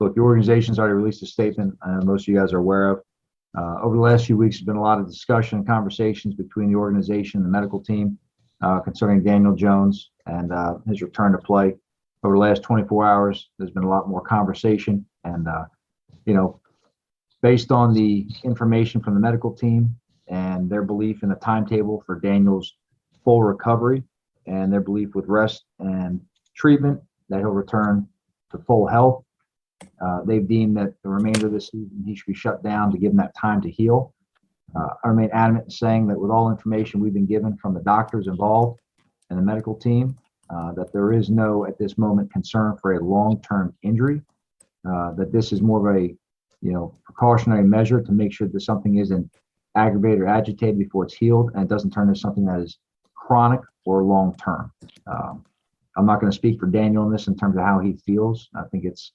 Look, the organization's already released a statement most of you guys are aware of. Over the last few weeks, there's been a lot of discussion and conversations between the organization and the medical team concerning Daniel Jones and his return to play. Over the last 24 hours, there's been a lot more conversation. And, based on the information from the medical team and their belief in the timetable for Daniel's full recovery and their belief with rest and treatment that he'll return to full health, they've deemed that the remainder of this season he should be shut down to give him that time to heal. I remain adamant in saying that with all information we've been given from the doctors involved and the medical team, that there is no, at this moment, concern for a long-term injury, that this is more of a, precautionary measure to make sure that something isn't aggravated or agitated before it's healed and it doesn't turn into something that is chronic or long-term. I'm not going to speak for Daniel in this in terms of how he feels. I think it's,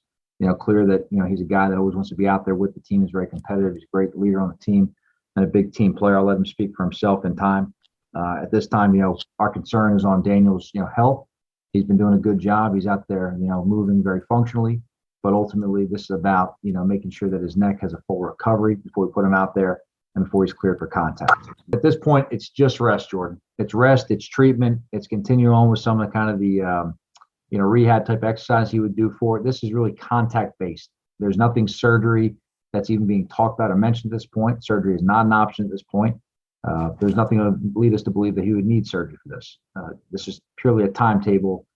clear that, he's a guy that always wants to be out there with the team. He's very competitive. He's a great leader on the team and a big team player. I'll let him speak for himself in time. At this time, our concern is on Daniel's, health. He's been doing a good job. He's out there, moving very functionally. But ultimately, this is about, making sure that his neck has a full recovery before we put him out there and before he's cleared for contact. At this point, it's just rest, Jordan. It's rest, it's treatment, it's continuing on with some of the kind of the, rehab type exercise he would do for it. This is really contact-based. There's nothing surgery that's even being talked about or mentioned at this point. Surgery is not an option at this point. There's nothing to lead us to believe that he would need surgery for this. This is purely a timetable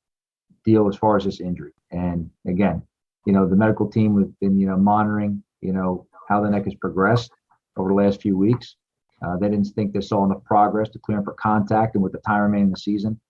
deal as far as this injury. And again, the medical team has been, monitoring, how the neck has progressed over the last few weeks. They didn't think they saw enough progress to clear him for contact. And with the time remaining in the season,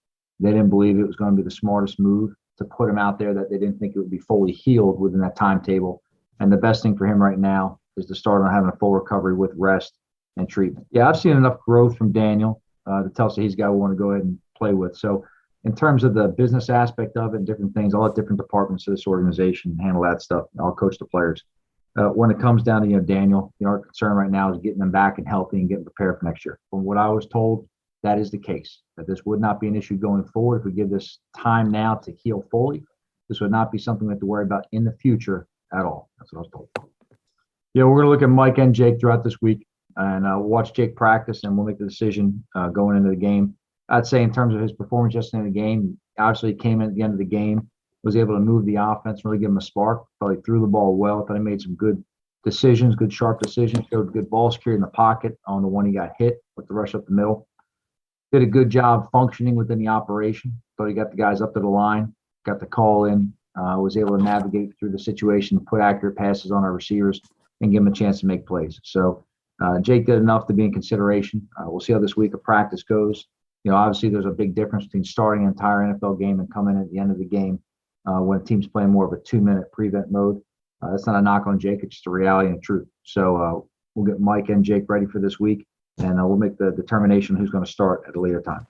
they didn't believe it was going to be the smartest move to put him out there, that they didn't think it would be fully healed within that timetable. And the best thing for him right now is to start on having a full recovery with rest and treatment. Yeah, I've seen enough growth from Daniel to tell us that he's a guy we want to go ahead and play with. So in terms of the business aspect of it and different things, I'll let different departments of this organization handle that stuff. I'll coach the players. When it comes down to, Daniel, our concern right now is getting him back and healthy and getting prepared for next year. From what I was told, that is the case, that this would not be an issue going forward. If we give this time now to heal fully, this would not be something we have to worry about in the future at all. That's what I was told. Yeah, we're going to look at Mike and Jake throughout this week and watch Jake practice, and we'll make the decision going into the game. I'd say in terms of his performance just in the game, obviously he came in at the end of the game, was able to move the offense, really give him a spark. Thought he threw the ball well. Thought he made some good decisions, good sharp decisions, showed good ball security in the pocket on the one he got hit with the rush up the middle. Did a good job functioning within the operation. Thought he got the guys up to the line, got the call in, was able to navigate through the situation, put accurate passes on our receivers, and give them a chance to make plays. So Jake did enough to be in consideration. We'll see how this week of practice goes. Obviously there's a big difference between starting an entire NFL game and coming in at the end of the game when a team's playing more of a 2-minute prevent mode. That's not a knock on Jake. It's just a reality and the truth. So we'll get Mike and Jake ready for this week, and we'll make the determination who's going to start at a later time.